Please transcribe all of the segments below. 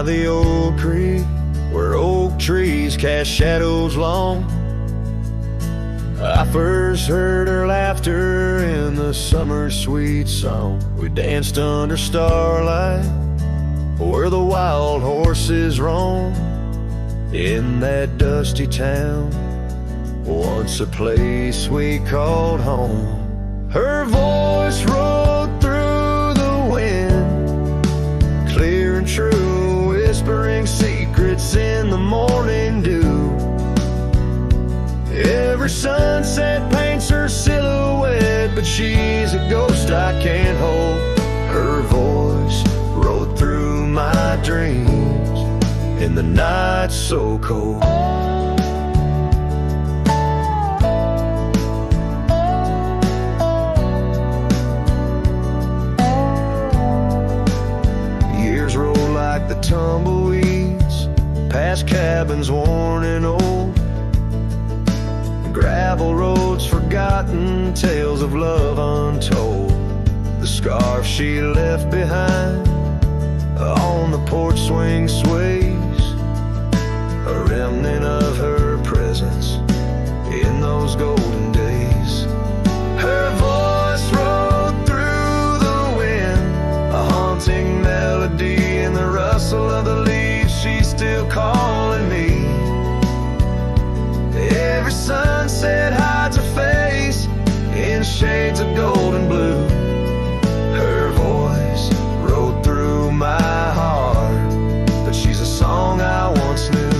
by the old creek, where oak trees cast shadows long, I first heard her laughter in the summer sweet song. We danced under starlight where the wild horses roam, in that dusty town, once a place we called home. Her voice rolled through the wind, clear and true, whispering secrets in the morning dew. Every sunset paints her silhouette, but she's a ghost I can't hold. Her voice rode through my dreams in the night so cold. Years roll like the tumbleweeds, past cabins worn and old, gravel roads forgotten, tales of love untold. The scarf she left behind on the porch swing sways, a remnant of her presence in those golden days. Her voice rode through the wind, a haunting melody in the rustle of the leaves. She's still calling me. Every sunset hides her face in shades of gold and blue. Her voice rode through my heart, but she's a song I once knew.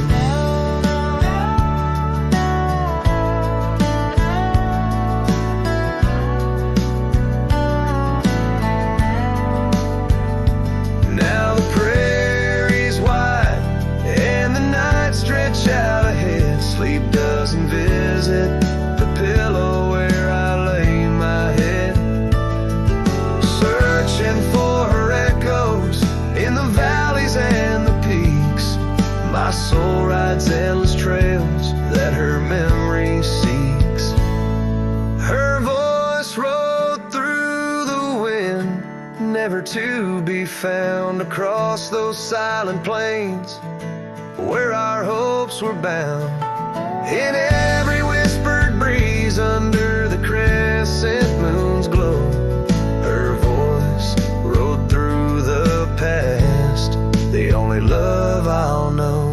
Now the prairie's wide and the night stretch out ahead. Sleep doesn't visit the pillow where I lay my head, searching for her echoes in the valleys and the peaks. My soul rides endless trails that her memory seeks. Her voice rode through the wind, never to be found, across those silent plains where our hopes were bound. In every whispered breeze under the crescent moon's glow, her voice rode through the past, the only love I'll know.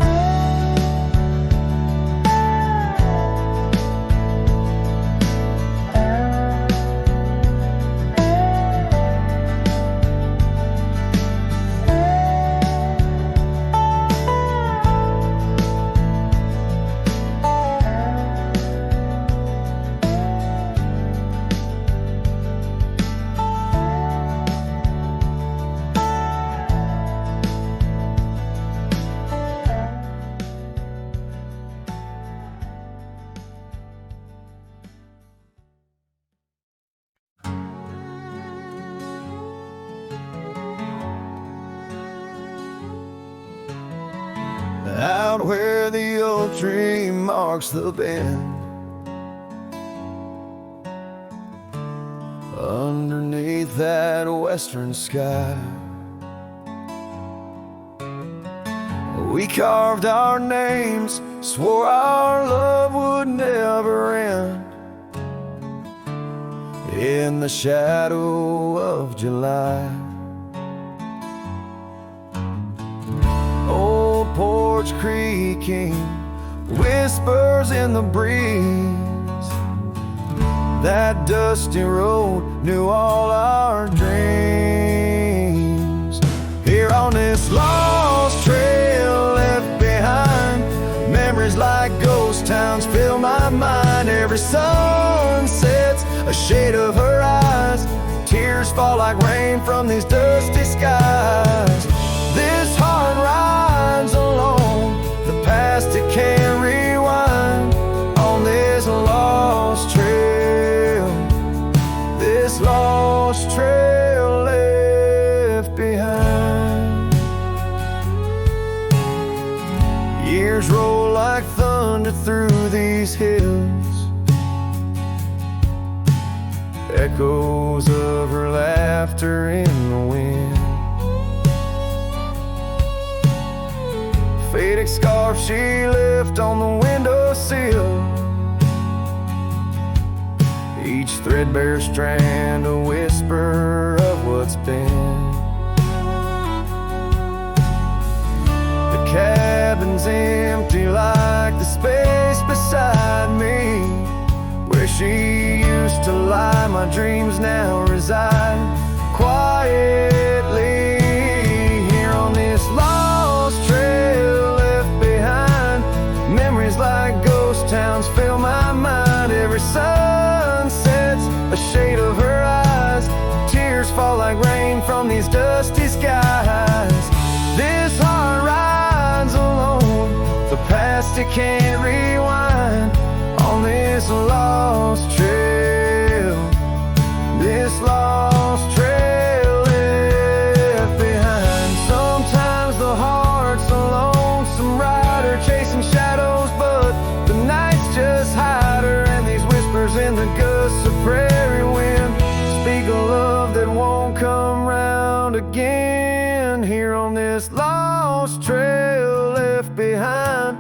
Out where the oak tree marks the bend, underneath that western sky, we carved our names, swore our love would never end. In the shadow of July, old porch creaking, whispers in the breeze. That dusty road knew all our dreams. Here on this lost trail left behind, memories like ghost towns fill my mind. Every sun sets a shade of her eyes, tears fall like rain from these dusty skies. This heart rides alone, the past it can't rewind. On this lost trail, this lost trail left behind. Years roll like thunder through these hills, echoes of her laughter in the wind. poetic scarf she left on the windowsill. Each threadbare strand a whisper of what's been. The cabin's empty like the space beside me, where she used to lie. My dreams now reside quietly here on this lost trail left behind. Memories like ghost towns fill my mind. Every sun sets a shade of her eyes. Tears fall like rain from these dusty skies. This heart rides alone, the past it can't rewind. On this lost trail, this lost trail left behind. Sometimes the heart's a lonesome rider chasing shadows, but the nights just hide her. And these whispers in the gusts of prairie wind speak a love that won't come round again. Here on this lost trail left behind,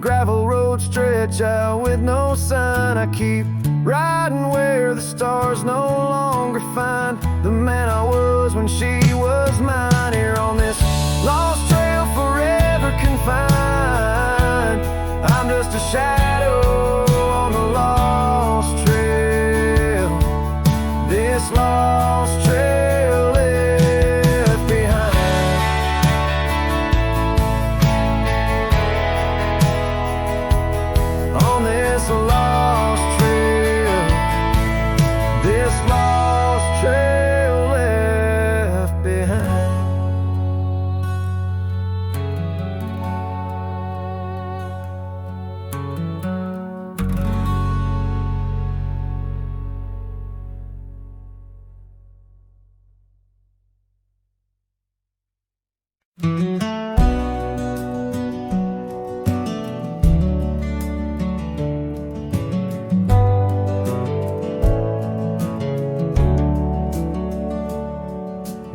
gravel roads stretch out with no sign. I keep riding where the stars no longer find the man I was when she was mine. Here on this lost trail forever confined, I'm just a shadow on the lost trail. This lost trail left behind. On this lost trail, this lost trail left behind.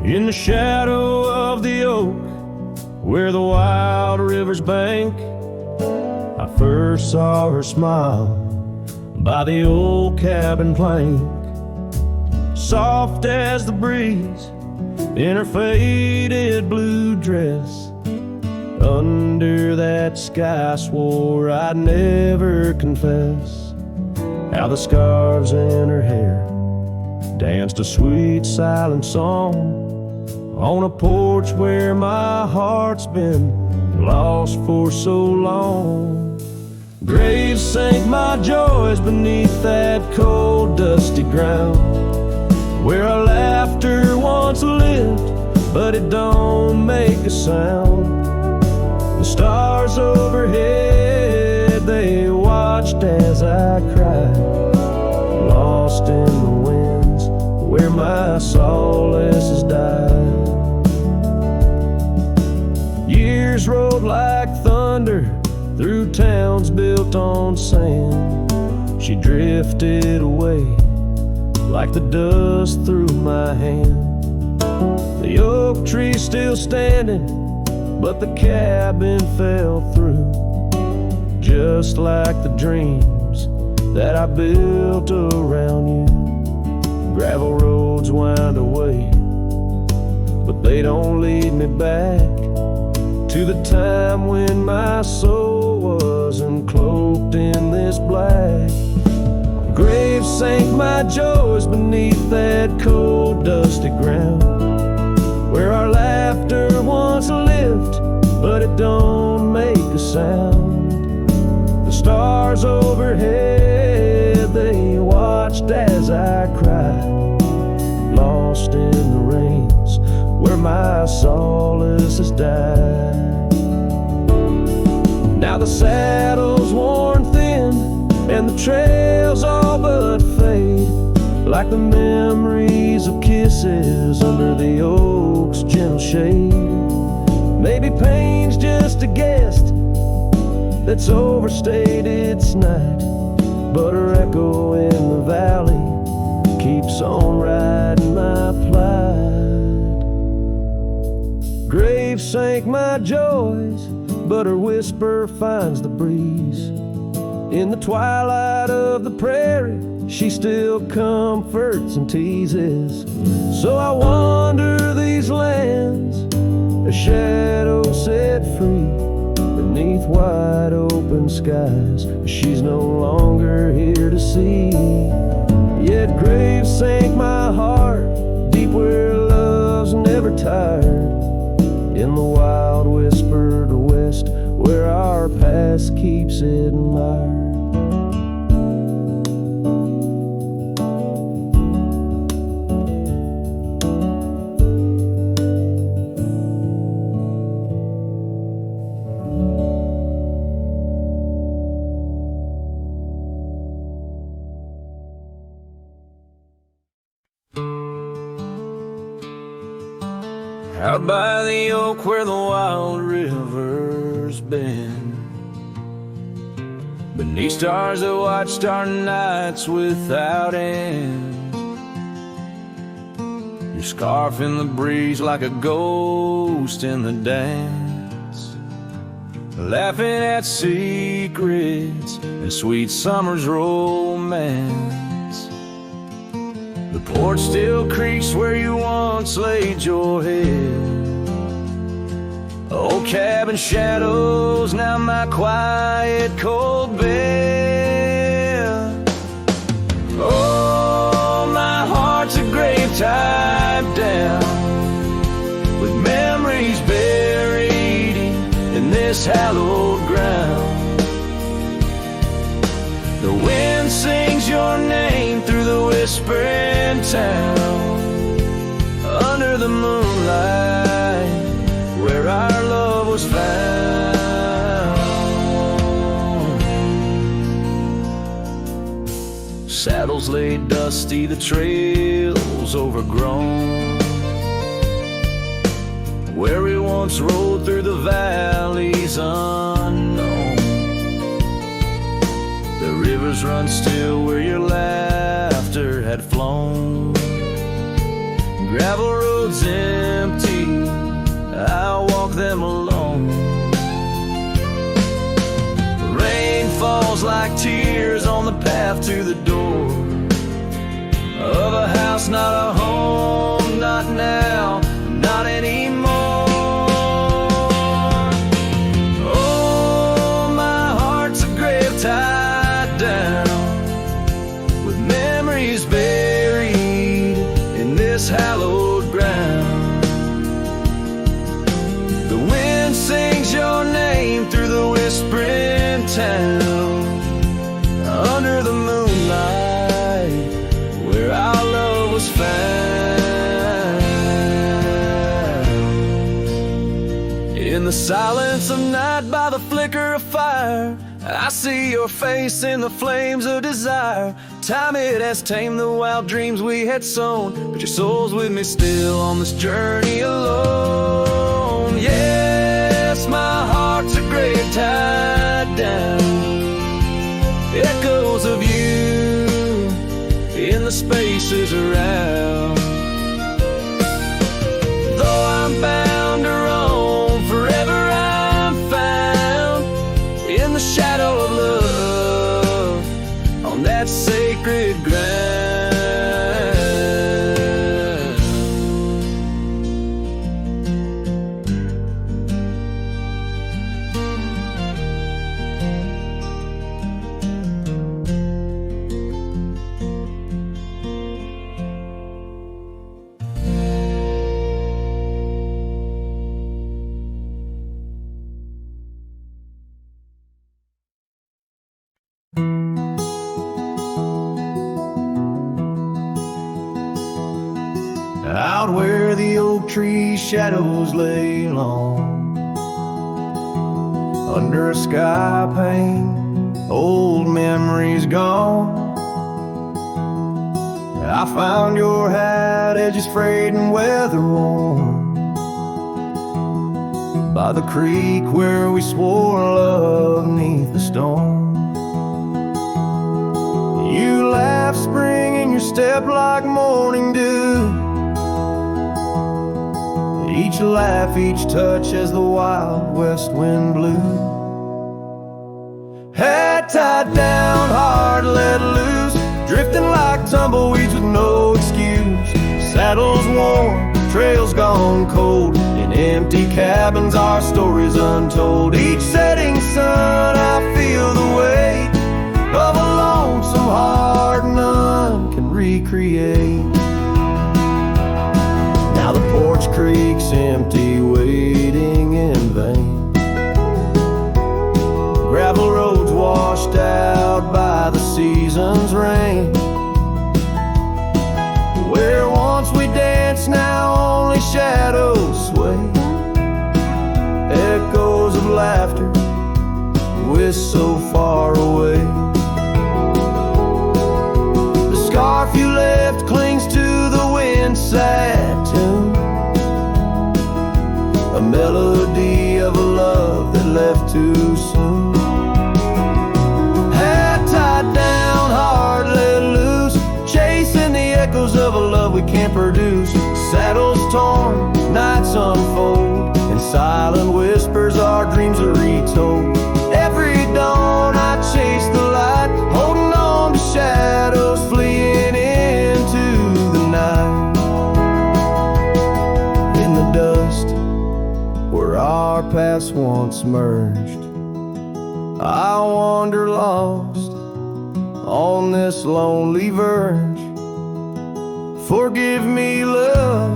In the shadow of the oak, where the wild river's bank, I first saw her smile by the old cabin plank. Soft as the breeze in her faded blue dress, under that sky I swore I'd never confess. How the scarves in her hair danced a sweet silent song on a porch where my heart's been lost for so long. Graves sank my joys beneath that cold dusty ground, where our laughter once lived, but it don't make a sound. The stars overhead, they watched as I cried, lost in the winds where my solace has died. Years rolled like thunder through towns built on sand. She drifted away like the dust through my hand. The oak tree still standing, but the cabin fell through, just like the dreams that I built around you. Gravel roads wind away, but they don't lead me back to the time when my soul wasn't cloaked in this black. Graves sank my joys beneath that cold dusty ground, where our laughter once lived, but it don't make a sound. The stars overhead, they watched as I cried, lost in the rains where my solace has died. Now the saddle's worn thin and the trails all but fade, like the memories of kisses under the oak's gentle shade. Maybe pain's just a guest that's overstayed its night, but her echo in the valley keeps on riding my plight. Graves sank my joys but her whisper finds the breeze. In the twilight of the prairie, she still comforts and teases. So I wander these lands, a shadow set free beneath wide open skies. She's no longer here to see. Yet graves sank my heart deep where love's never tired. In the wild whispered west, where our past keeps admired. Out by the oak where the wild river's been, beneath stars that watched our nights without end. Your scarf in the breeze like a ghost in the dance, laughing at secrets and sweet summer's romance. The porch still creaks where you once laid your head. Old cabin shadows, now my quiet cold bed. Oh, my heart's a grave tied down, with memories buried in this hallowed ground. The wind sings your name through the whispering town, under the moonlight where our love was found. Saddles laid dusty, the trails overgrown, where we once rode through the valleys unknown. The rivers run still where your laughter had flown. Gravel roads empty, I'll walk them alone. Rain falls like tears on the path to the door of a house, not a home, not now, not anymore. Oh, my heart's a grave tied down, with memories buried in this hallowed ground. The wind sings your name through the whispering town, under the moonlight where our love was found. In the silence of night by the flicker of fire, I see your face in the flames of desire. Time it has tamed the wild dreams we had sown, but your soul's with me still on this journey alone. Yes, my heart's a grave tied down, echoes of you in the spaces around. Though I'm bound to roam, forever I'm found in the shadow of love on that sacred ground. Out where the oak tree shadows lay long, under a sky pane, old memories gone. I found your hat, edges frayed and weather worn, by the creek where we swore love neath the storm. You laughed spring in your step like morning dew, Each laugh, each touch as the wild west wind blew. Head tied down, heart let loose, drifting like tumbleweeds with no excuse. Saddles worn, trails gone cold, in empty cabins our stories untold. Each setting sun I feel the weight of a lonesome heart none can recreate. Now the porch creak's empty, waiting in vain. Gravel roads washed out by the season's rain. Where once we danced, now only shadows sway. Echoes of laughter whisk so far away. The scarf you left clings to the wind, sad tune, a melody of a love that left too soon. Head tied down, heart let loose, chasing the echoes of a love we can't produce. Saddles torn, nights unfold, in silent whispers our dreams are retold. Every dawn I chase the light, holding on to shadows fleeing into the night. In the dust where our paths once merged, I wander lost on this lonely verge. Forgive me, love,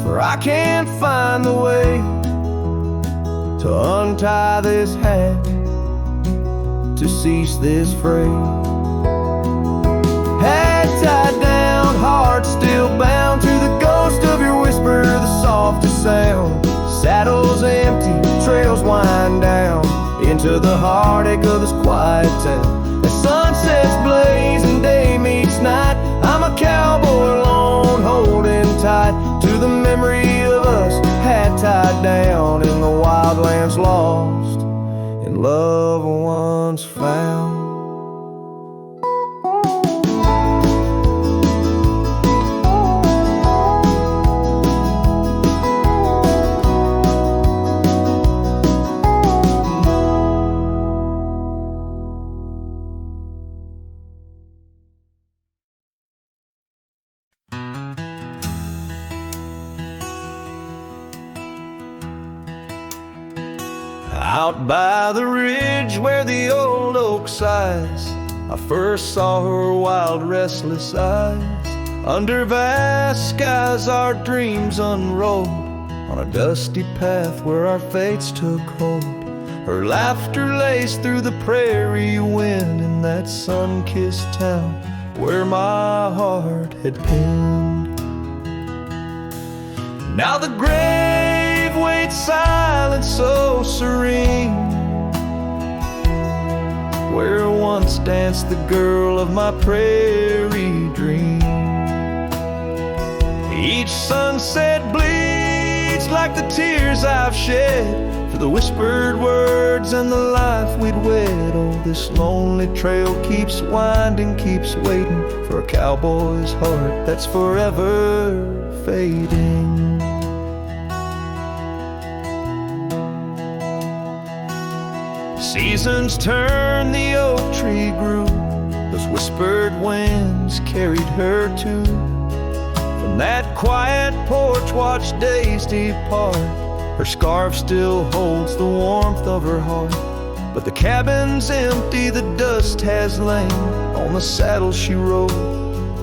for I can't find the way to untie this hat, to cease this fray. Head tied down, heart still bound to the ghost of your whisper, the softest sound. Saddles empty, trails wind down into the heartache of this quiet town. As sunsets blaze and day meets night, I'm a cowboy alone, holding tight to the memory of us, hat tied down in the wildlands, lost in love once found. Out by the ridge where the old oak sighs, I first saw her wild, restless eyes. Under vast skies our dreams unrolled, on a dusty path where our fates took hold. Her laughter laced through the prairie wind in that sun-kissed town where my heart had pinned. Now the grave waits silent, so serene, where once danced the girl of my prairie dream. Each sunset bleeds like the tears I've shed for the whispered words and the life we'd wed. Oh, this lonely trail keeps winding, keeps waiting for a cowboy's heart that's forever fading. Seasons turned, the oak tree grew, those whispered winds carried her too. From that quiet porch watched days depart, her scarf still holds the warmth of her heart. But the cabin's empty, the dust has lain on the saddle she rode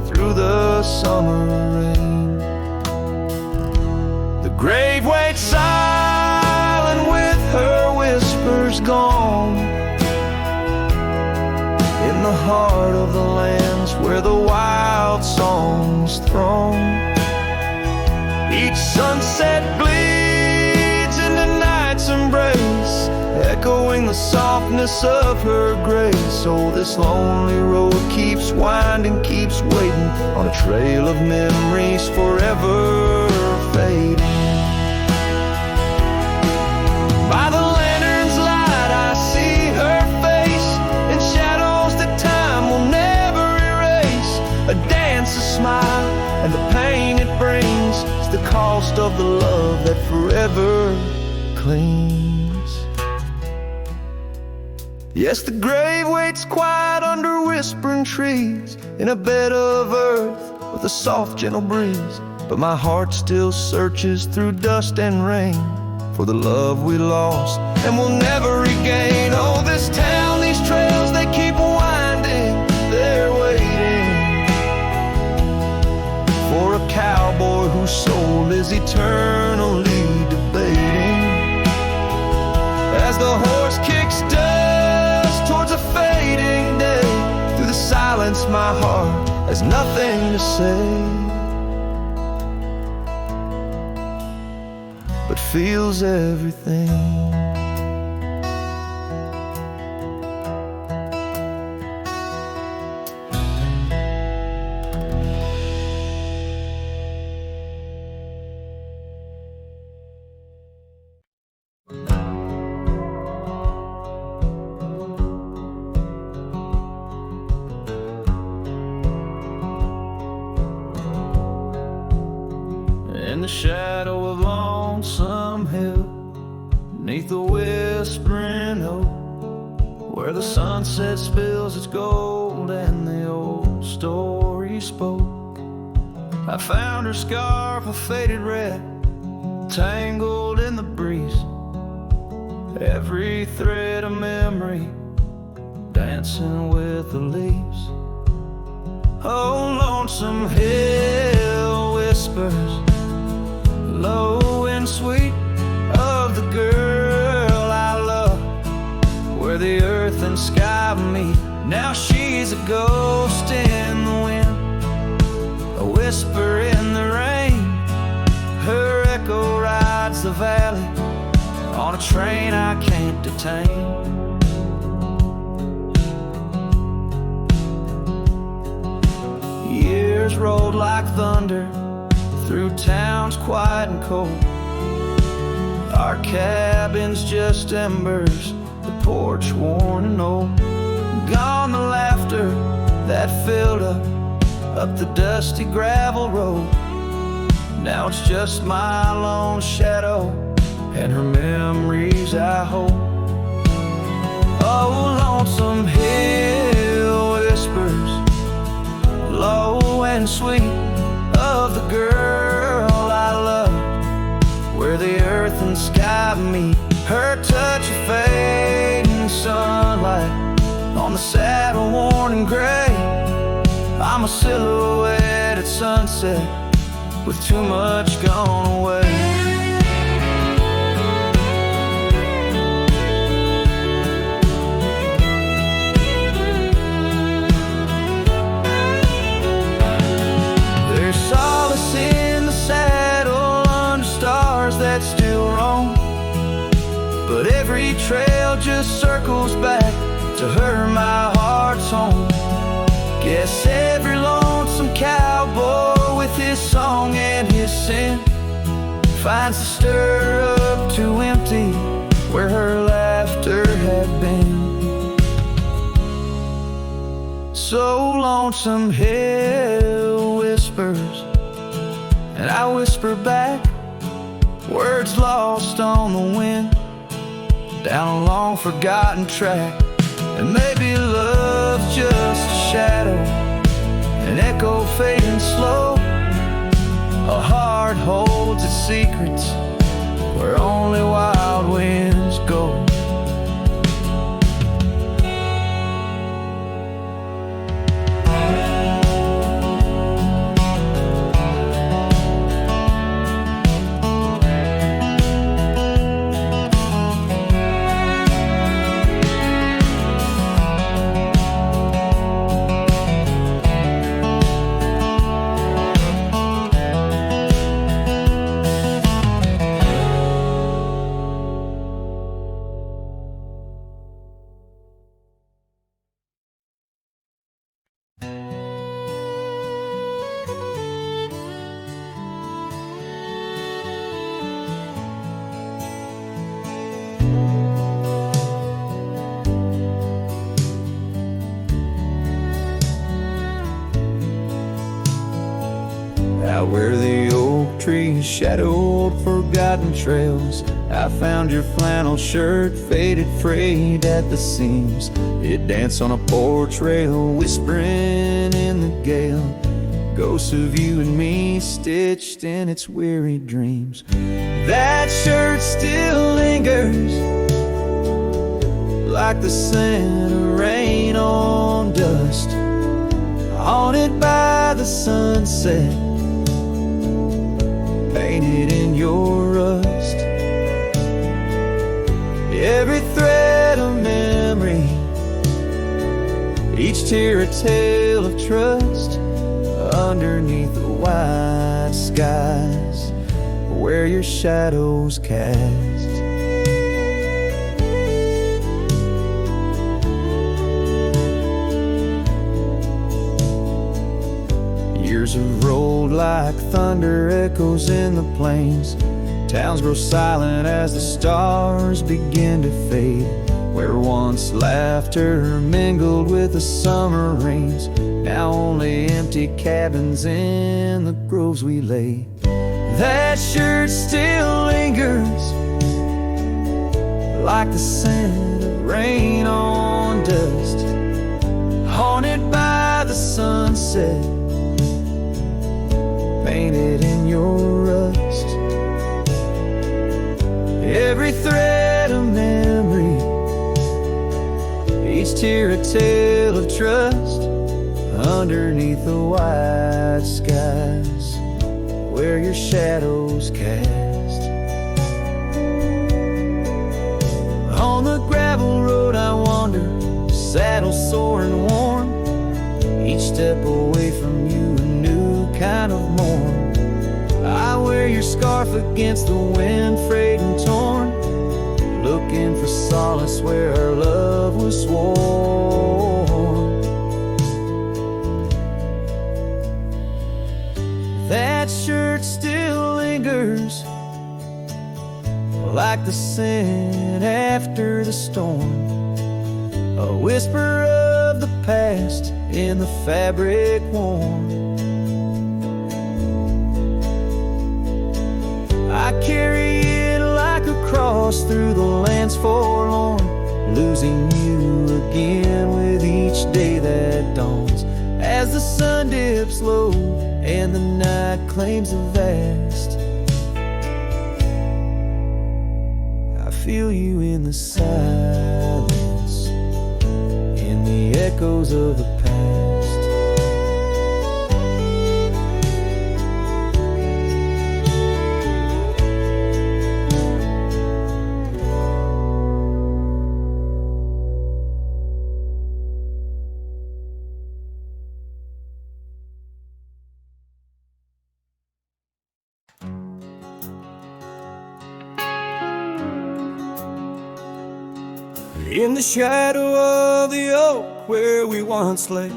through the summer rain. The grave waits silent with her whispers gone, in the heart of the lands where the wild songs throng. Each sunset bleeds into night's embrace, echoing the softness of her grace. Oh, this lonely road keeps winding, keeps waiting on a trail of memories forever fading. By the lantern's light I see her face in shadows that time will never erase. A dance, a smile, and the pain it brings. the cost of the love that forever clings. Yes, the grave waits quiet under whispering trees, in a bed of earth with a soft, gentle breeze. But my heart still searches through dust and rain for the love we lost and will never regain. Oh, this town, these trails, they keep winding. They're waiting for a cowboy whose soul is eternally debating. As the horse kicks dust towards a fading day, through the silence my heart has nothing to say, but feels everything. In the shadow of Lonesome Hill, beneath the whispering oak, where the sunset spills its gold and the old story spoke, I found her scarf of faded red, tangled in the breeze, every thread of memory dancing with the leaves. Oh, Lonesome Hill whispers, low and sweet, of the girl I love, where the earth and sky meet. Now she's a ghost in the wind, a whisper in the rain. Her echo rides the valley on a train I can't detain. Years rolled like thunder through towns quiet and cold, our cabins just embers, the porch worn and old. Gone the laughter that filled up the dusty gravel road. Now it's just my lone shadow and her memories I hold. Oh, Lonesome Hill whispers, low and sweet, of the girl I love, where the earth and sky meet. Her touch of fading sunlight on the saddle worn and gray. I'm a silhouette at sunset with too much gone away. There's solace in the saddle under stars that still roam, but every trail just circles back to her my heart's home. Guess every lonesome cowboy with his song and his sin finds the stirrup too empty where her laughter had been. So Lonesome Hill whispers, and I whisper back, words lost on the wind, down a long forgotten track. And maybe love's just a shadow, an echo fading slow. A heart holds its secrets where only wild winds go. Out where the old trees, shadowed forgotten trails. I found your flannel shirt, faded, frayed at the seams. It danced on a porch rail, whispering in the gale. Ghosts of you and me stitched in its weary dreams. That shirt still lingers, like the scent of rain on dust, haunted by the sunset, painted in your rust. Every thread of memory, each tear a tale of trust, underneath the white skies where your shadows cast. Years have rolled like thunder echoes in the plains. Towns grow silent as the stars begin to fade. Where once laughter mingled with the summer rains, now only empty cabins in the groves we lay. That shirt still lingers, like the scent of rain on dust, haunted by the sunset, painted in your rust. Every thread of memory, each tear a tale of trust, underneath the white skies where your shadows cast. On the gravel road I wander, saddle sore and worn, each step away from you a new kind of morn. I wear your scarf against the wind, frayed and torn, looking for solace where our love was sworn. That shirt still lingers, like the scent after the storm, a whisper of the past in the fabric worn. I carry it like a cross through the lands forlorn, losing you again with each day that dawns. As the sun dips low and the night claims the vast, I feel you in the silence, in the echoes of the past. In the shadow of the oak where we once lay,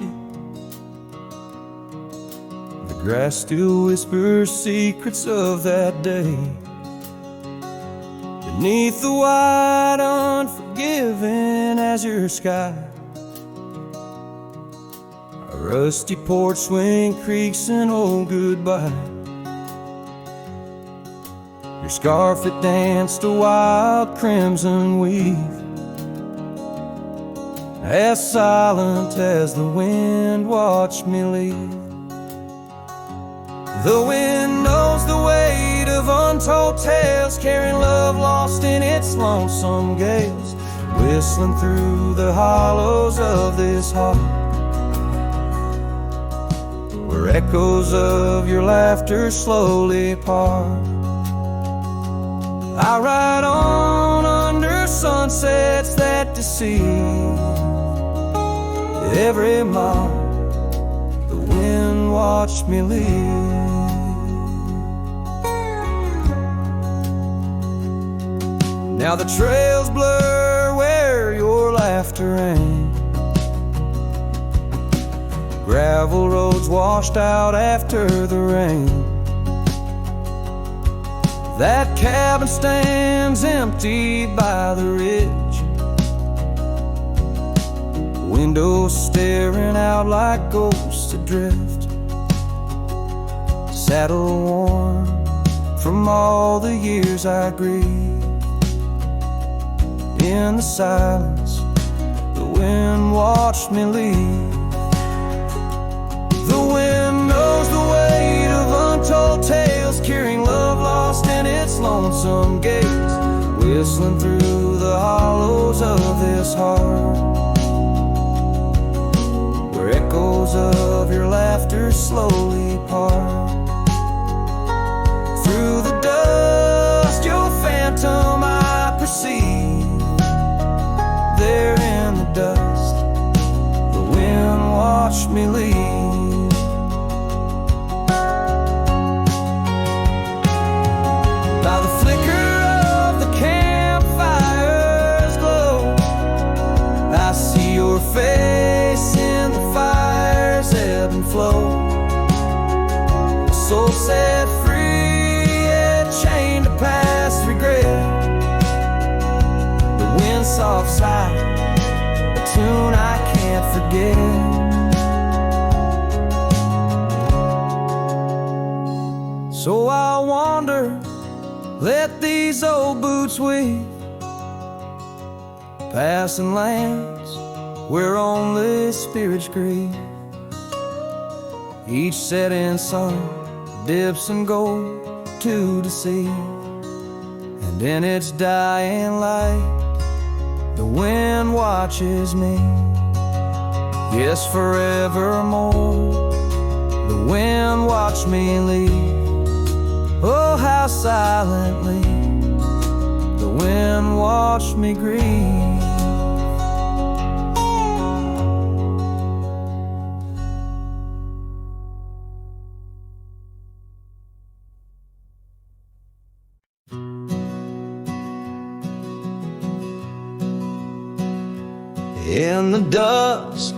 the grass still whispers secrets of that day. Beneath the wide, unforgiving azure sky, a rusty porch swing creaks an old goodbye. Your scarf, it danced a wild crimson weave, as silent as the wind watched me leave. The wind knows the weight of untold tales, carrying love lost in its lonesome gales, whistling through the hollows of this heart, where echoes of your laughter slowly part. I ride on under sunsets that deceive. Every mile the wind watched me leave. Now the trails blur where your laughter rang, gravel roads washed out after the rain. That cabin stands empty by the ridge, windows staring out like ghosts adrift, saddle worn from all the years I grieved. In the silence, the wind watched me leave. The wind knows the weight of untold tales, carrying love lost in its lonesome gates, whistling through the hollows of this heart, where echoes of your laughter slowly part. Through the dust, your phantom I perceive. There in the dust, the wind watched me leave. By the flicker of the campfire's glow, I see your face in the fire's ebb and flow. A soul set free, yet chained to past regret. The wind's soft sigh, a tune I can't forget. So I wander, let these old boots weave, passing lands where only spirits grieve. Each setting sun dips in gold to the sea, and in its dying light, the wind watches me. Yes, forevermore, the wind watched me leave. Oh, how silently the wind watched me grieve. In the dust,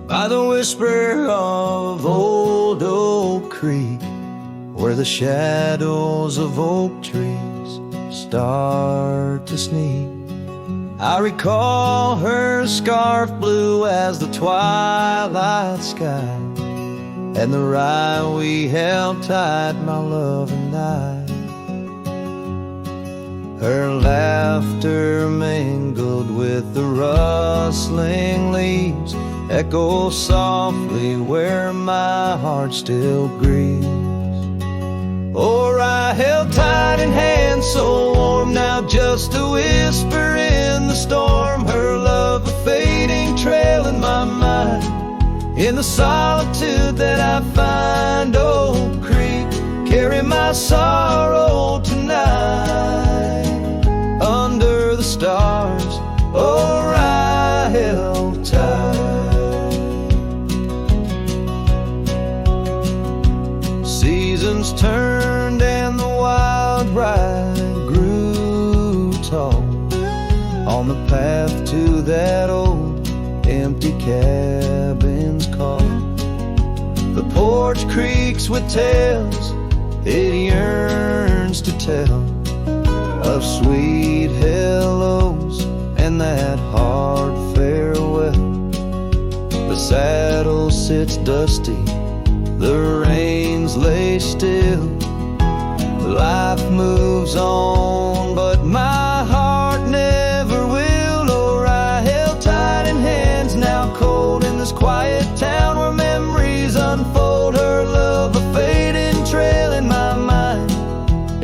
by the whisper of old Oak Creek, where the shadows of oak trees start to sneak, I recall her scarf blue as the twilight sky, and the rye we held tight, my love and I. Her laughter mingled with the rustling leaves, echoes softly where my heart still grieves. Or I held tight in hands so warm, now just a whisper in the storm. Her love a fading trail in my mind, in the solitude that I find. Oak Creek, carry my sorrow tonight. Under the stars, or I held tight. Seasons turned and the wild rye grew tall on the path to that old empty cabin's call. The porch creaks with tales it yearns to tell, of sweet hellos and that hard farewell. The saddle sits dusty, the reins lay still. Life moves on, but my heart never will. Or I held tight in hands now cold in this quiet town where memories unfold. Her love a fading trail in my mind,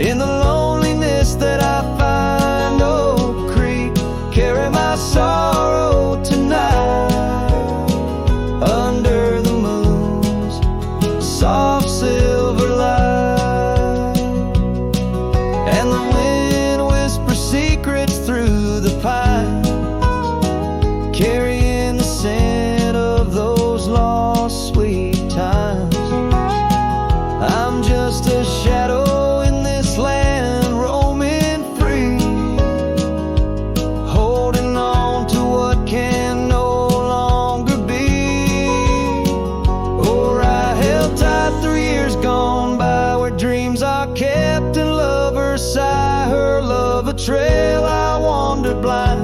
in the loneliness that I find. Oak Creek, carry my sorrow tonight. Under the moon's soft silver light, and the wind whispers secrets through the pines, carrying the scent of those lost sweet times. I'm just a shadow in this land, roaming free, holding on to what can no longer be. Or I held tight through years gone by, where dreams are kept and lovers sigh. Her love a trail I wandered blind,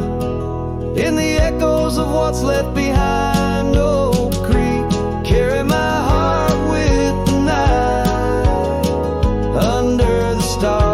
in the echoes of what's left behind. Oak Creek, carry my heart with the night. Under the stars,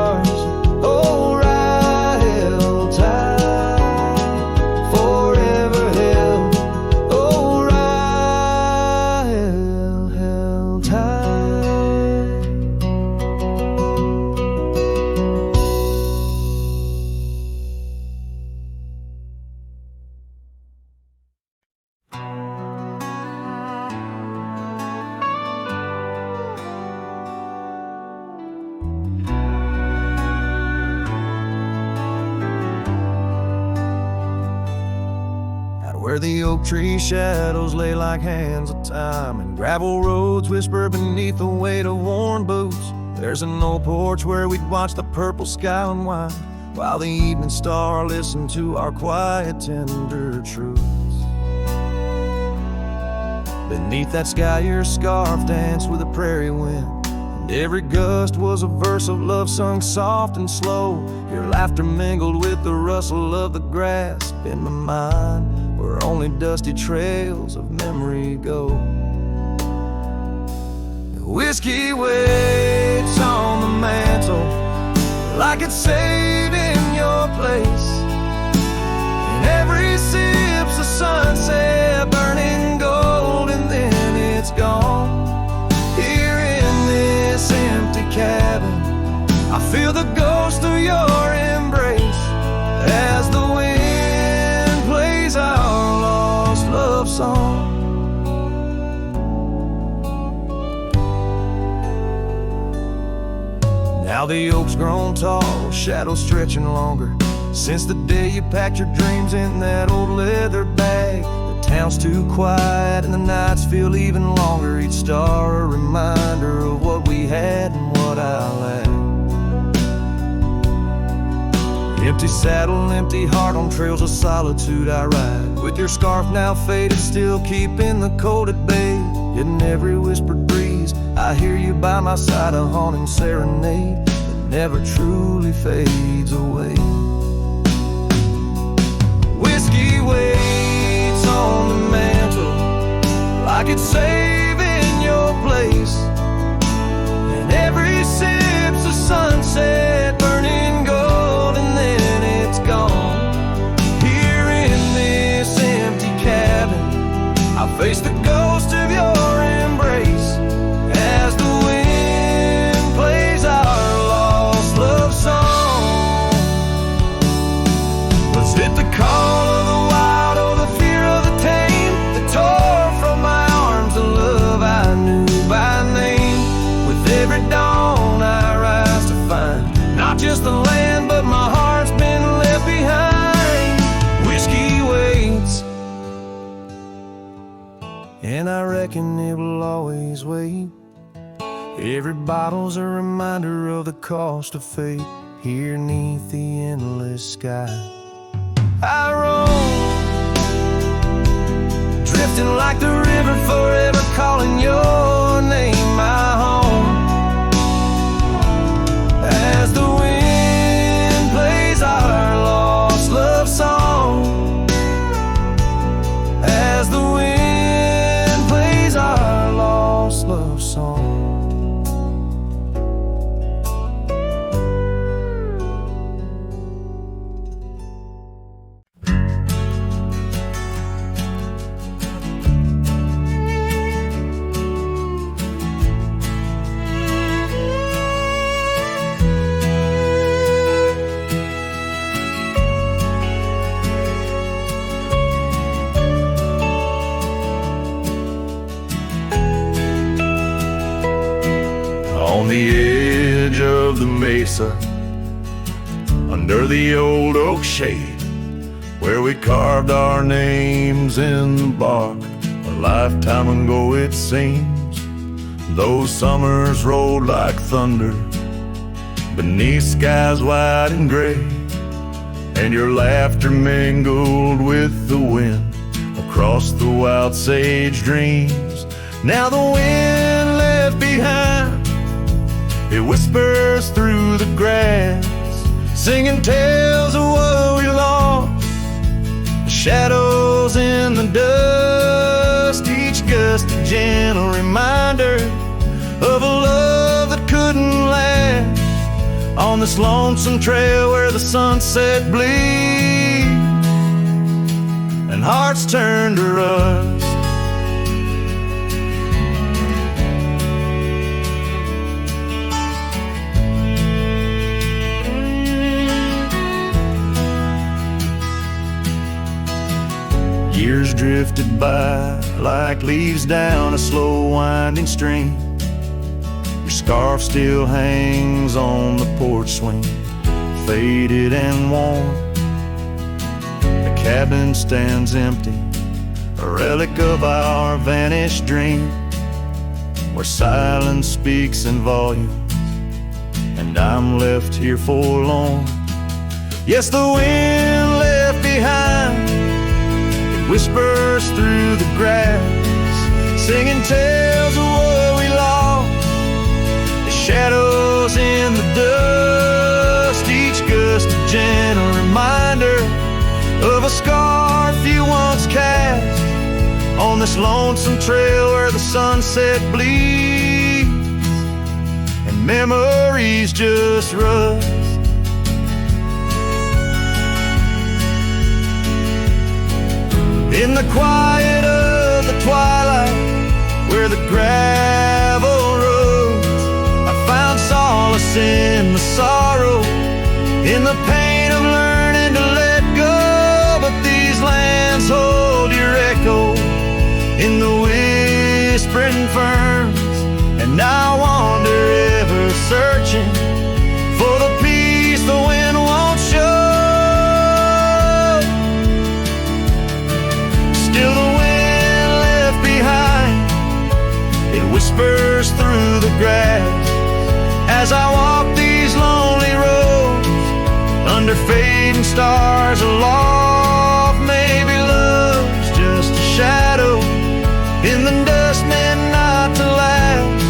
where the oak tree shadows lay like hands of time, and gravel roads whisper beneath the weight of worn boots. There's an old porch where we'd watch the purple sky unwind, while the evening star listened to our quiet, tender truths. Beneath that sky, your scarf danced with the prairie wind, and every gust was a verse of love sung soft and slow. Your laughter mingled with the rustle of the grass in my mind, where only dusty trails of memory go. Whiskey waits on the mantle like it's saving your place, and every sip's a sunset burning gold, and then it's gone. Here in this empty cabin, I feel the ghost of your embrace as the wind plays our lost love song. Now the oak's grown tall, shadows stretching longer, since the day you packed your dreams in that old leather bag. The town's too quiet and the nights feel even longer, each star a reminder of what we had and what I lacked. Empty saddle, empty heart, on trails of solitude I ride, with your scarf now faded, still keeping the cold at bay. Yet in every whispered breeze I hear you by my side, a haunting serenade that never truly fades away. Whiskey waits on the mantle like it's saving your place, and every sip's a sunset burning gold, and then it's gone. Here in this empty cabin, I face the ghost of your embrace as the wind plays our lost love song. Was it the call of the wild or the fear of the tame that tore from my arms the love I knew by name? With every dawn I rise to find not just the land, but my heart's been left behind. Whiskey waits, and I reckon it will always wait. Every bottle's a reminder of the cost of fate. Here neath the endless sky I roam, drifting like the river, forever calling your name my home. As the wind plays our lost love song, as the wind plays our lost love song. On the edge of the mesa, under the old oak shade, where we carved our names in the bark a lifetime ago it seems. Those summers rolled like thunder beneath skies white and gray, and your laughter mingled with the wind across the wild sage dreams. Now the wind left behind, it whispers through the grass, singing tales of what we lost, the shadows in the dust, each gust a gentle reminder of a love that couldn't last. On this lonesome trail where the sunset bleeds and hearts turn to rust, years drifted by like leaves down a slow winding stream. Your scarf still hangs on the porch swing, faded and worn. The cabin stands empty, a relic of our vanished dream, where silence speaks in volumes, and I'm left here forlorn. Yes, the wind left behind, it whispers through the grass, singing tales of what we lost, the shadows in the dust, each gust a gentle reminder of a scarf you once cast on this lonesome trail where the sunset bleeds and memories just rust. In the quiet of the twilight, where the gravel roads, I found solace in the sorrow, in the pain of learning to let go. But these lands hold your echo in the whispering ferns, and I wander ever searching for the peace the wind won't show. Still the wind left behind, it whispers through the grass as I walk these lonely roads under fading stars aloft. Maybe love's just a shadow in the dust meant not to last,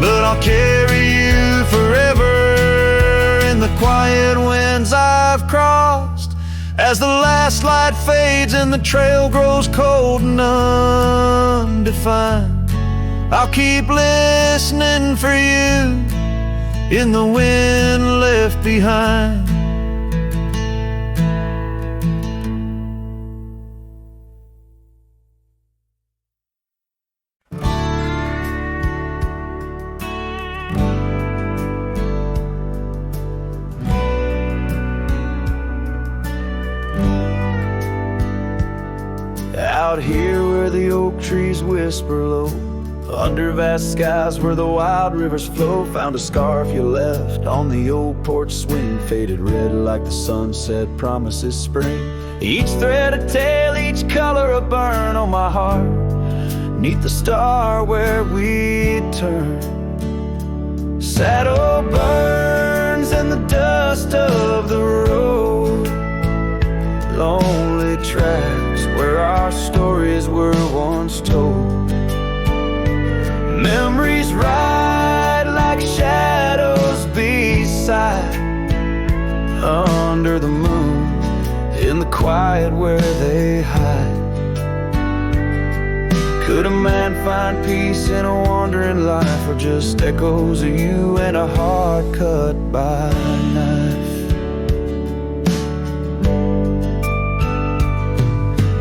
but I'll carry you forever in the quiet winds I've crossed. As the last light fades and the trail grows cold and undefined, I'll keep listening for you in the wind left behind. Out here where the oak trees whisper low, under vast skies where the wild rivers flow, found a scarf you left on the old porch swing, faded red like the sunset promises spring. Each thread a tale, each color a burn on my heart, neath the star where we turn. Saddle burns in the dust of the road, lonely tracks where our stories were once told. Memories ride like shadows beside, under the moon, in the quiet where they hide. Could a man find peace in a wandering life, or just echoes of you and a heart cut by a knife?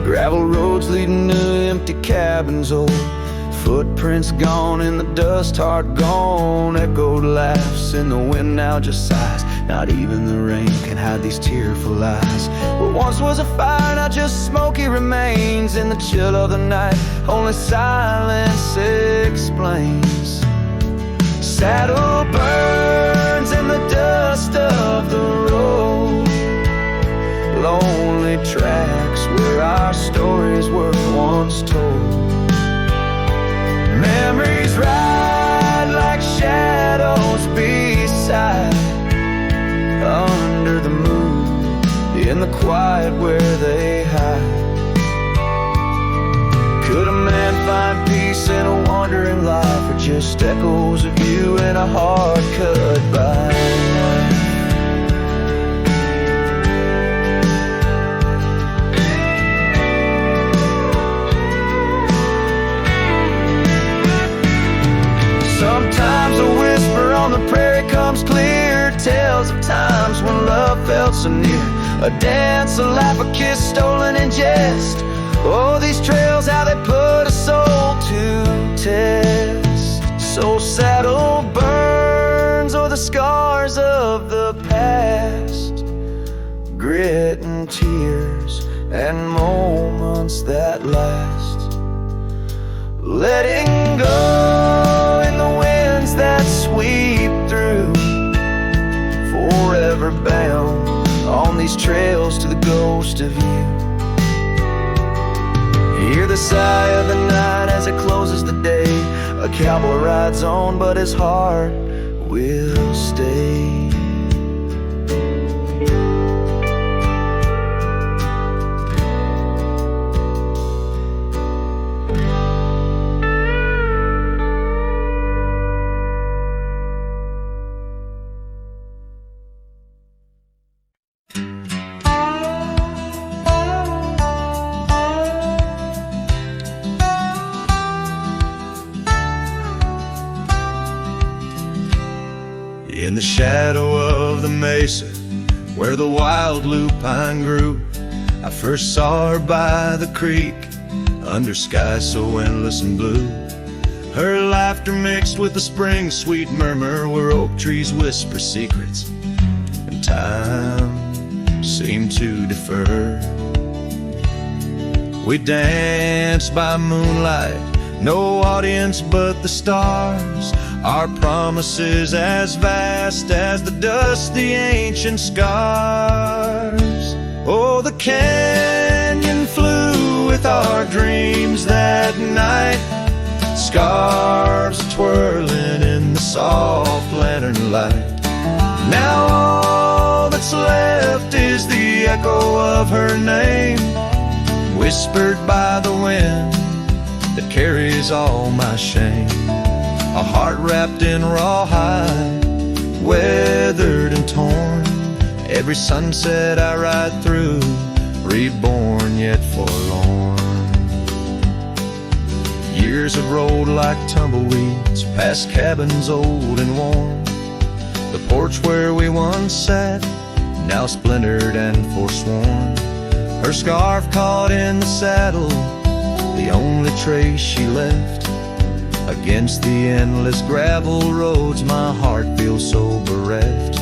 Gravel roads leading to empty cabins, old footprints gone in the dust, heart gone. Echoed laughs in the wind now just sighs, not even the rain can hide these tearful eyes. What once was a fire, now just smoky remains in the chill of the night, only silence explains. Saddle burns in the dust of the road, lonely tracks where our stories were once told. Memories ride like shadows beside, under the moon, in the quiet where they hide. Could a man find peace in a wandering life, or just echoes of you and a heart cut by night? Sometimes a whisper on the prairie comes clear, tales of times when love felt so near. A dance, a laugh, a kiss stolen in jest. Oh, these trails, how they put a soul to test. So saddle burns o'er the scars of the past, grit and tears and moments that last. Letting go in the winds that sweep through, forever bound on these trails to the ghost of you. Hear the the sigh of the night as it closes the day. A cowboy rides on, but his heart will stay. In the shadow of the mesa, where the wild lupine grew, I first saw her by the creek, under skies so endless and blue. Her laughter mixed with the spring's sweet murmur, where oak trees whisper secrets, and time seemed to defer. We danced by moonlight, no audience but the stars, our promises as vast as the dust, the ancient scars. Oh, the canyon flew with our dreams that night, scarves twirling in the soft lantern light. Now all that's left is the echo of her name, whispered by the wind that carries all my shame. A heart wrapped in rawhide, weathered and torn. Every sunset I ride through, reborn yet forlorn. Years have rolled like tumbleweeds, past cabins old and worn. The porch where we once sat, now splintered and forsworn. Her scarf caught in the saddle, the only trace she left. Against the endless gravel roads, my heart feels so bereft.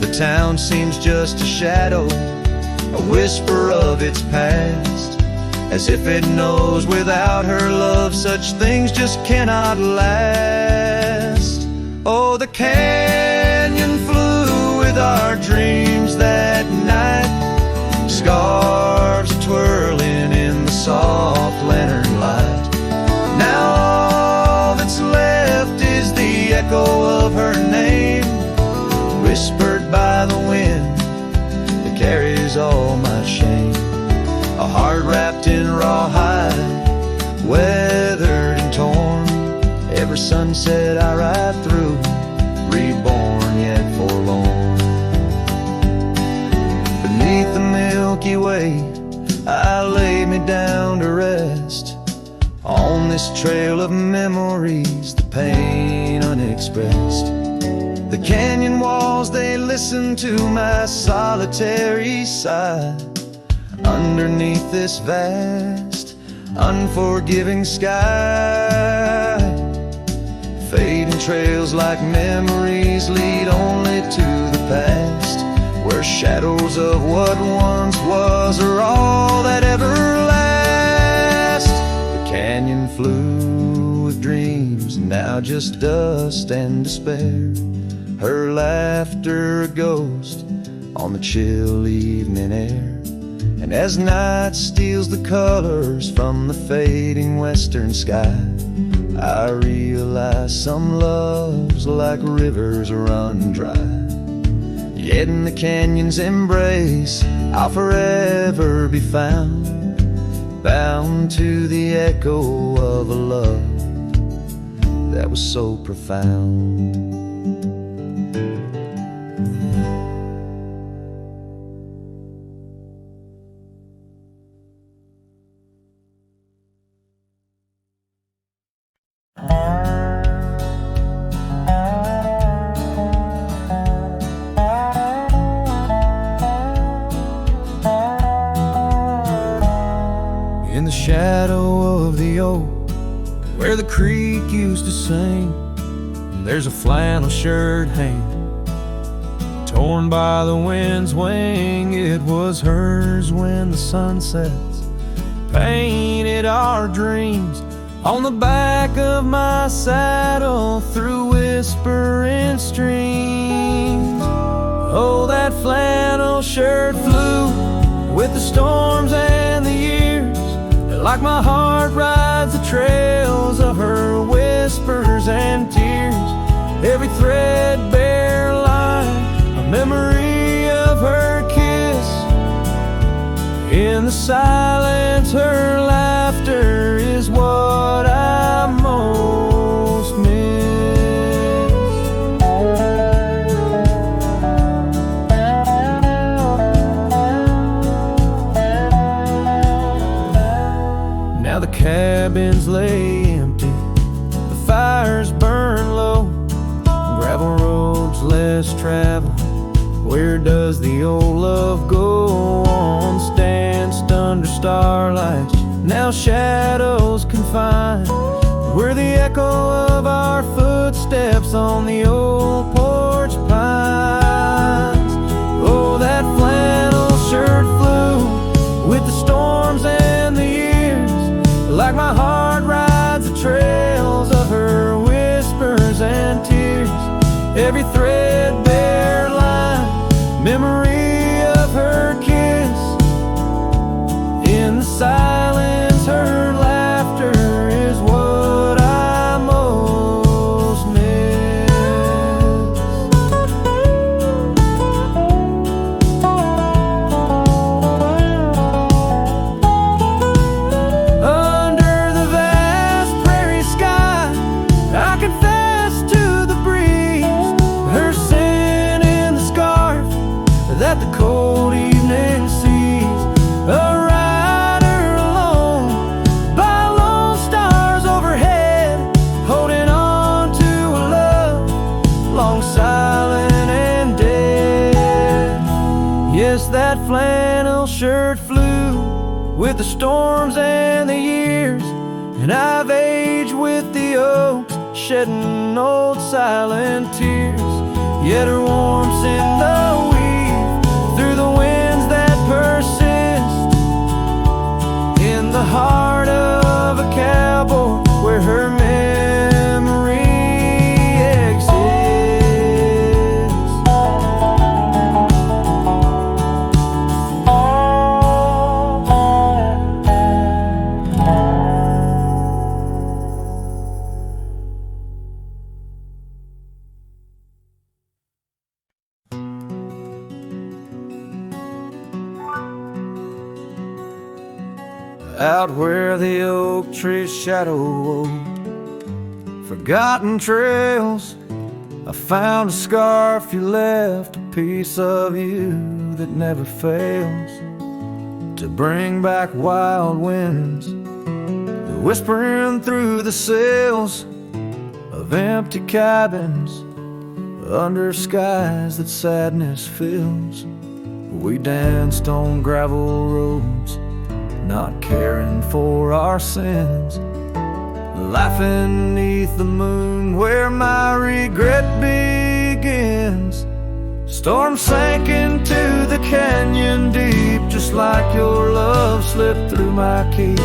The town seems just a shadow, a whisper of its past, as if it knows without her love such things just cannot last. Oh, the canyon flew with our dreams that night, scarves twirling in the soft lantern light. Now what's left is the echo of her name, whispered by the wind that carries all my shame. A heart wrapped in rawhide, weathered and torn. Every sunset I ride through, reborn yet forlorn. Beneath the Milky Way, I lay me down to rest. On this trail of memories, the pain unexpressed. The canyon walls, they listen to my solitary sigh. Underneath this vast, unforgiving sky, fading trails like memories lead only to the past, where shadows of what once was are all that ever lasts. Canyon flew with dreams, now just dust and despair. Her laughter a ghost on the chill evening air. And as night steals the colors from the fading western sky, I realize some loves like rivers run dry. Yet in the canyon's embrace, I'll forever be found, bound to the echo of a love that was so profound. In the shadow of the oak, where the creek used to sing, there's a flannel shirt hanging, torn by the wind's wing. It was hers when the sun sets painted our dreams on the back of my saddle through whispering streams. Oh, that flannel shirt flew with the storms and the years, like my heart rides the trails of her whispers and tears. Every threadbare line, a memory of her kiss. In the silence, her laughter is what I most miss. Now the cabins lay empty, the fires burn low, gravel roads less traveled. Where does the old love go? On stanced under starlights, now shadows confined. We're the echo of our footsteps on the old porch pines. Oh, that flannel shirt flew with the storms and the years, like my heart rides the trails of her whispers and tears. Every threadbare line, memory of her kiss. In the silence, her laughter is what I most miss. Under the vast prairie sky, I confess to the breeze, her sin in the scarf that the cold evening sees. A rider alone by lone stars overhead, holding on to a love long silent and dead. Yes, that flannel shirt flew with the storms and the years, and I've aged with the oaks, shedding old silent tears. Yet her warmth's in the weave, through the winds that persist. In the heart of a cowboy, where her memory exists. Out where the oak tree's shadow wove forgotten trails, I found a scarf you left, a piece of you that never fails to bring back wild winds, whispering through the sails of empty cabins under skies that sadness fills. We danced on gravel roads, not caring for our sins, laughing neath the moon where my regret begins. Storm sank into the canyon deep, just like your love slipped through my key.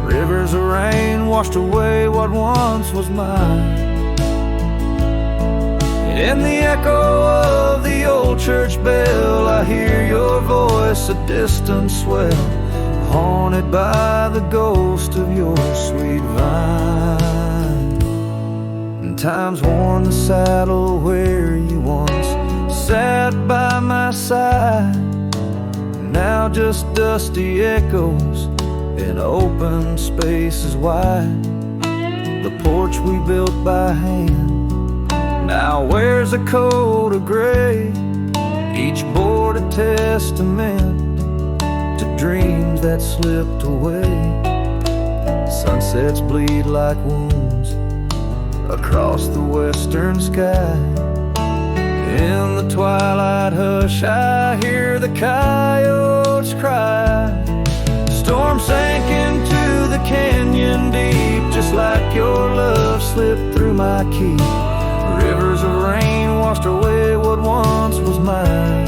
Rivers of rain washed away what once was mine. In the echo of the old church bell, I hear your voice, a distant swell, haunted by the ghost of your sweet vine. And time's worn the saddle where you once sat by my side, now just dusty echoes in open spaces wide. The porch we built by hand now wears a coat of gray, each board a testament to dreams that slipped away. Sunsets bleed like wounds across the western sky. In the twilight hush I hear the coyotes cry. Storm sank into the canyon deep, just like your love slipped through my key. Rivers of rain washed away what once was mine.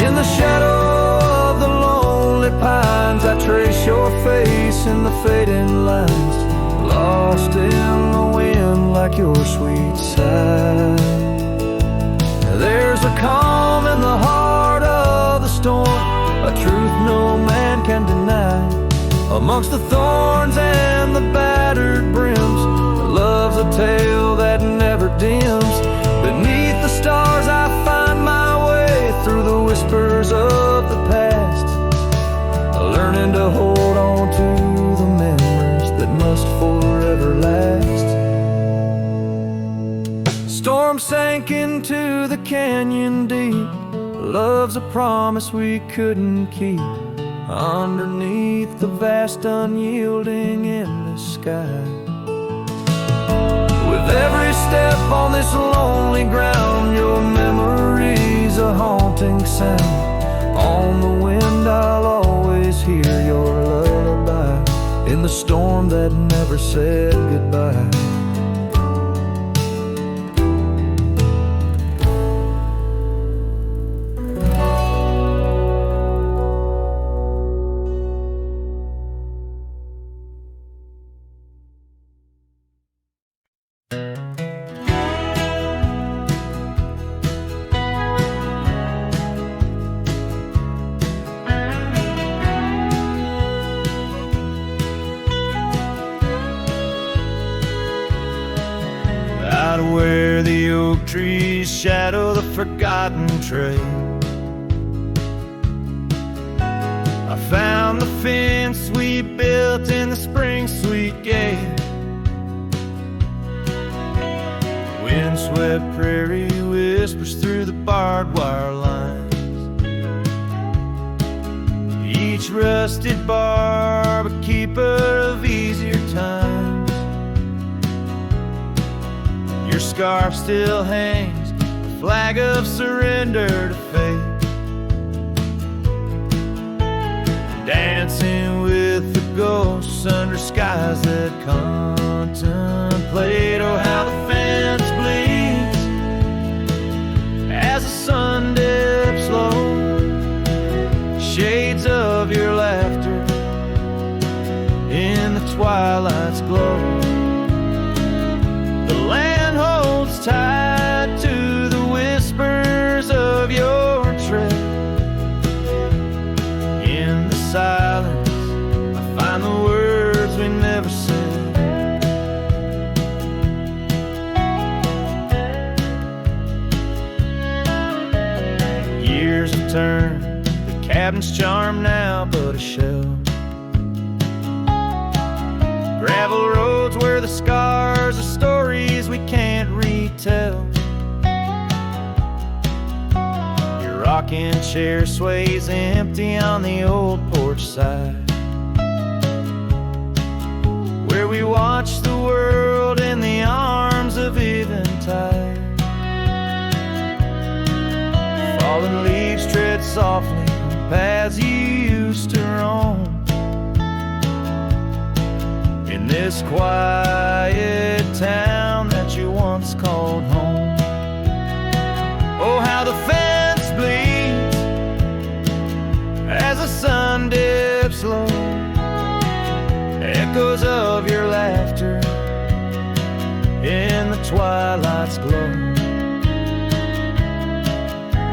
In the shadow of the lonely pines, I trace your face in the fading lines, lost in the wind like your sweet sigh. There's a calm in the heart of the storm, a truth no man can deny. Amongst the thorns and the battered brims, love's a tale that never dims. Beneath the stars I find my way through the whispers of the past, learning to hold on to the memories that must forever last. Storm sank into the canyon deep. Love's a promise we couldn't keep. Underneath the vast, unyielding, endless sky. With every step on this lonely ground, your memory's a haunting sound. On the wind I'll always hear your lullaby, in the storm that never said goodbye. Where the oak trees shadow the forgotten trail, I found the fence we built in the spring sweet gale. Windswept prairie whispers through the barbed wire lines, each rusted barb a keeper of easier times. Your scarf still hangs, a flag of surrender to fate, dancing with the ghosts under skies that contemplate. Oh, how the fence bleeds as the sun dips low, shades of your laughter in the twilight's glow. The land holds tight to the whispers of your tread. In the silence, I find the words we never said. Years have turned, the cabin's charm now but a shell. Gravel roads where the scars are stories we can't retell. Your rocking chair sways empty on the old porch side, where we watch the world in the arms of eventide. Fallen leaves tread softly on paths you used to roam. In this quiet town that you once called home. Oh, how the fence bleeds as the sun dips low, echoes of your laughter in the twilight's glow.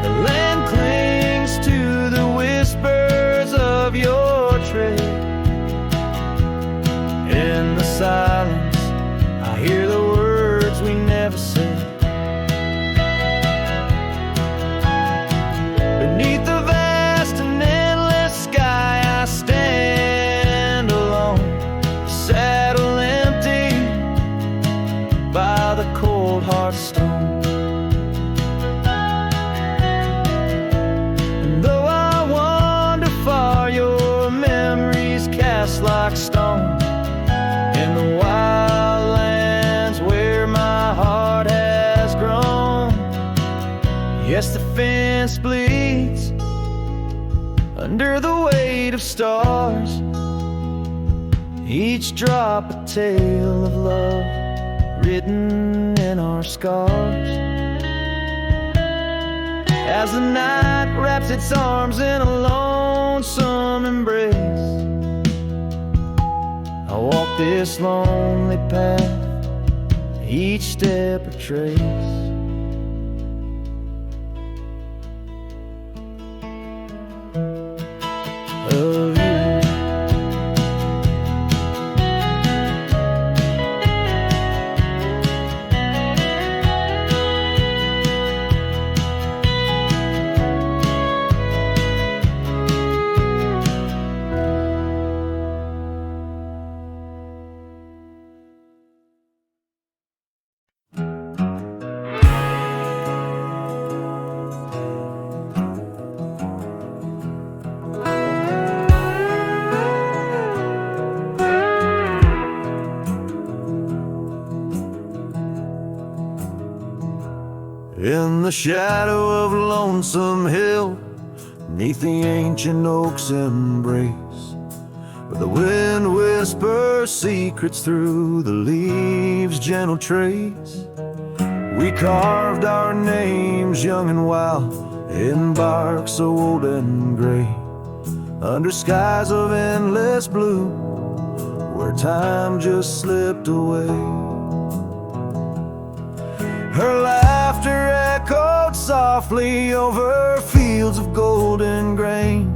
The land clings to the whispers of your tread. In the silence, I hear the words we never said. Beneath the vast and endless sky, I stand alone, saddle empty by the cold hard stone. And though I wander far, your memories cast like stone. In the wild lands where my heart has grown. Yes, the fence bleeds under the weight of stars, each drop a tale of love written in our scars. As the night wraps its arms in a lonesome embrace, I walk this lonely path, each step a trace of you. In the shadow of Lonesome Hill, 'neath the ancient oak's embrace, where the wind whispers secrets through the leaves' gentle trace, we carved our names young and wild in bark so old and gray, under skies of endless blue, where time just slipped away. Her laughter echoed softly over fields of golden grain,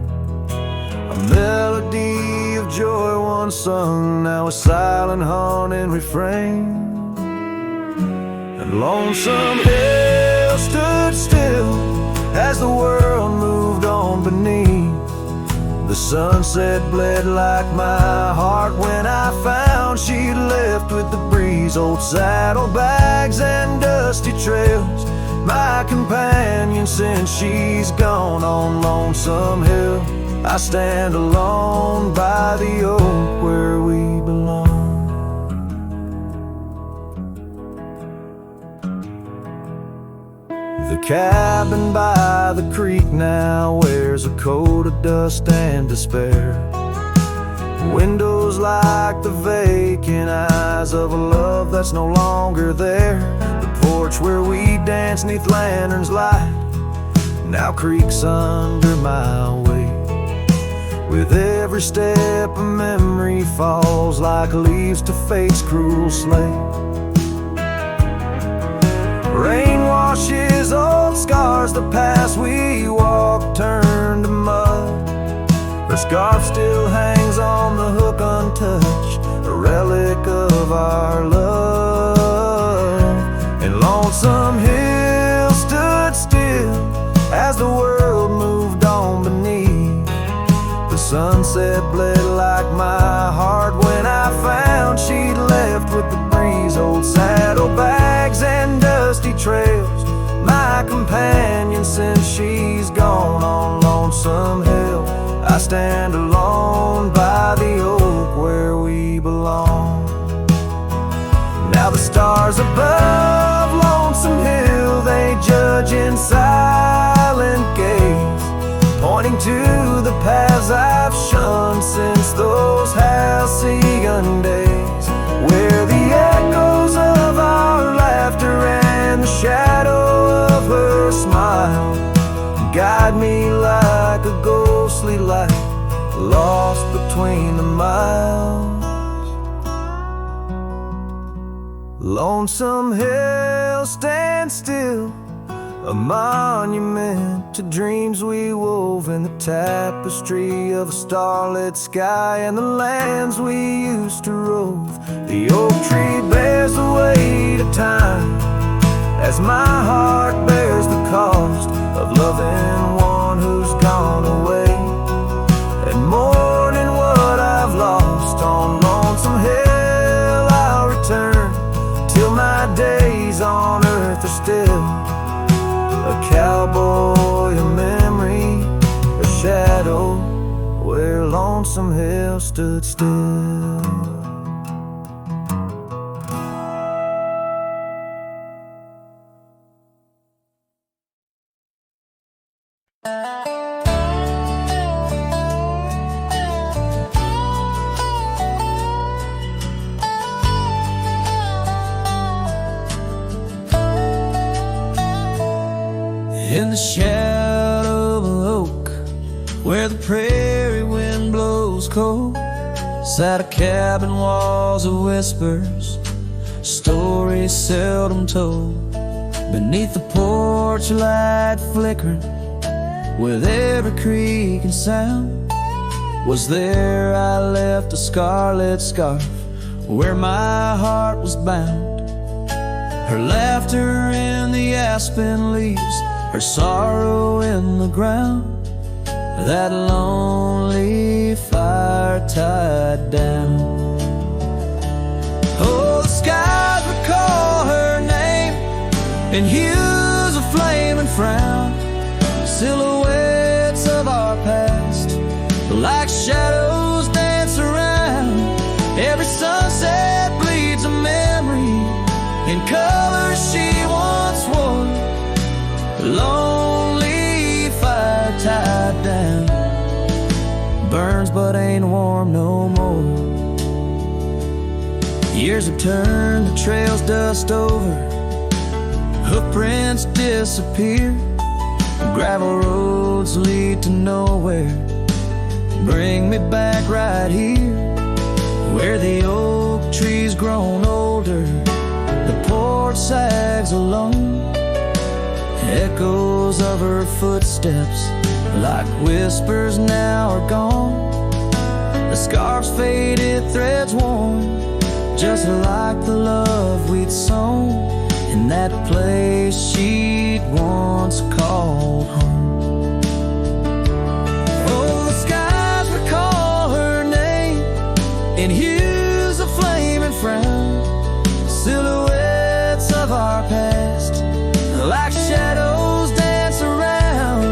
a melody of joy once sung, now a silent haunting refrain. And Lonesome Hill stood still as the world moved on beneath. The sunset bled like my heart when I found she'd left with the breeze. Old saddlebags and dusty trails, my companion since she's gone. On Lonesome Hill I stand alone by the oak where we belong. The cabin by the creek now wears a coat of dust and despair. Windows like the vacant eyes of a love that's no longer there. The porch where we dance 'neath lanterns light now creaks under my weight. With every step a memory falls like leaves to fate's cruel slate. Rain washes old scars, the past we walked turned to mud. Her scarf still hangs on the hook untouched, a relic of our love. And Lonesome Hill stood still as the world moved on beneath. The sunset bled like my heart when I found she'd left with the breeze. Old saddlebags and dusty trails, my companion since she's gone. On Lonesome Hill I stand alone by the oak where we belong. Now the stars above Lonesome Hill, they judge in silent gaze, pointing to the paths I've shunned since those halcyon days, where the echoes of our laughter and the shadow of her smile guide me like a ghostly light lost between the miles. Lonesome Hill stands still, a monument to dreams we wove in the tapestry of a starlit sky and the lands we used to rove. The oak tree bears the weight of time as my heart bears the cost of loving one who's gone away, and mourning what I've lost. On Lonesome Hill I'll return till my days on earth are still a cowboy, a memory, a shadow, where Lonesome Hill stood still. In the shadow of an oak, where the prairie wind blows cold, sat a cabin, walls of whispers, stories seldom told. Beneath the porch light flickering, with every creak and sound, was there I left a scarlet scarf where my heart was bound. Her laughter in the aspen leaves, her sorrow in the ground, that lonely fire tied down. Oh, the skies recall her name in hues of flame and frown, silhouettes of our past like shadows dance around. Every sunset bleeds a memory in colors she once wore, but ain't warm no more. Years have turned the trail's dust over, hoofprints disappear, gravel roads lead to nowhere. Bring me back right here, where the oak tree's grown older, the porch sags alone. Echoes of her footsteps, like whispers, now are gone. The scarf's faded, threads worn, just like the love we'd sown in that place she'd once called home. Oh, the skies recall her name in hues of flame and frown, silhouettes of our past, like shadows dance around.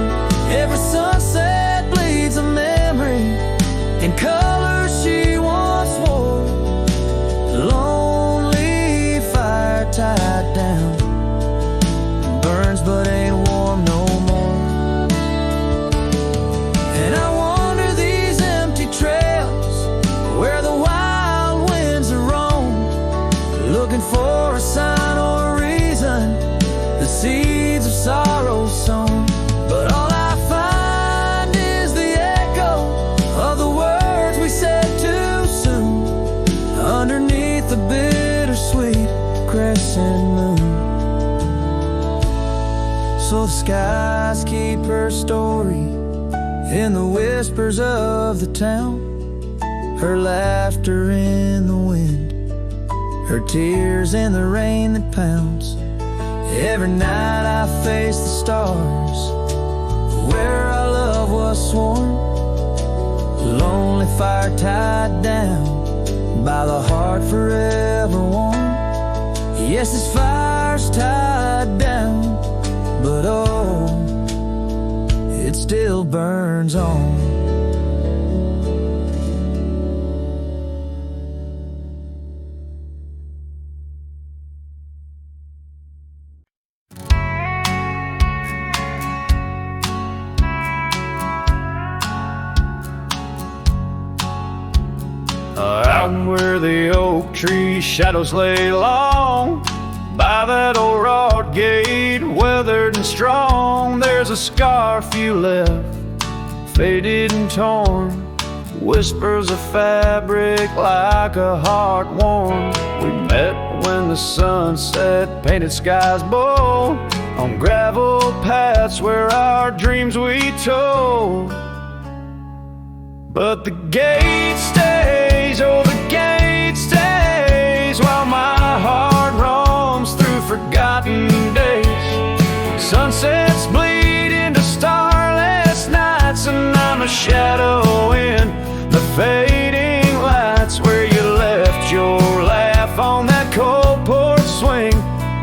Every sunset bleeds a memory in colors she once wore. Lonely fire tied down, burns but ain't warm no more. And I wander these empty trails where the wild winds are roam, looking for a sign or a reason, the seeds of sorrow sown. But all I find is the echo of the words we said too soon, underneath the bittersweet crescent moon. So the skies keep her story in the whispers of the town, her laughter in the wind, her tears in the rain that pounds. Every night I face the stars where our love was sworn, lonely fire tied down by the heart forever warm. Yes, this fire's tied down, but oh, it still burns on. Out where the oak tree shadows lay long, by that old wrought gate, weathered and strong, there's a scarf you left, faded and torn, whispers of fabric like a heart worn. We met when the sunset painted skies bold, on gravel paths where our dreams we told. But the gate stays, oh the gate stays, while my heart roams through forgotten days. Sunsets bleed into starless nights, and I'm a shadow in the fading lights, where you left your laugh on that cold porch swing.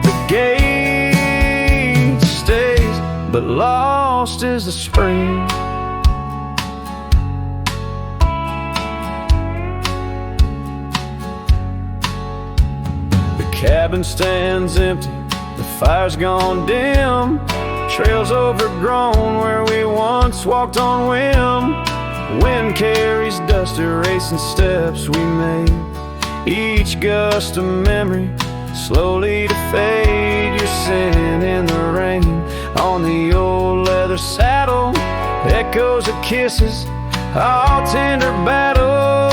The gate stays, but lost is the spring. Cabin stands empty, the fire's gone dim, trails overgrown where we once walked on whim. Wind carries dust, erasing steps we made, each gust of memory slowly to fade. You're sitting in the rain on the old leather saddle, echoes of kisses, all tender battle.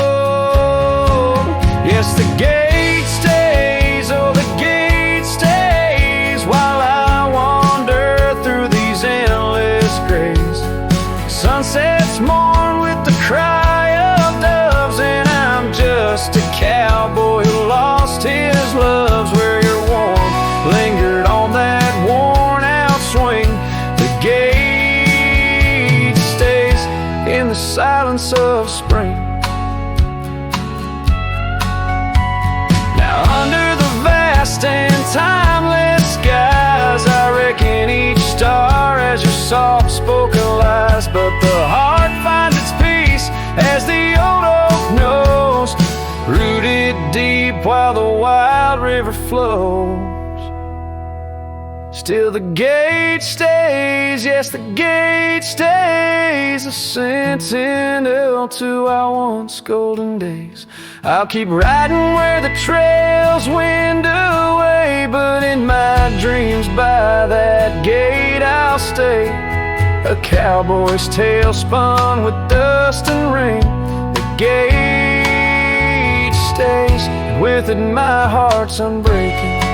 Yes, the gate stays, oh the gate stays, while I wander through these endless grays. Sunsets mourn with the cry of doves, and I'm just a cowboy who lost his loves, where your warmth lingered on that worn out swing. The gate stays in the silence of spring. And timeless skies, I reckon each star as your soft-spoken lies, but the heart finds its peace as the old oak knows, rooted deep while the wild river flows. Still the gate stays, yes, the gate stays, a sentinel to our once golden days. I'll keep riding where the trails wind away, but in my dreams by that gate I'll stay. A cowboy's tale spun with dust and rain. The gate stays, and with it my heart's unbreaking.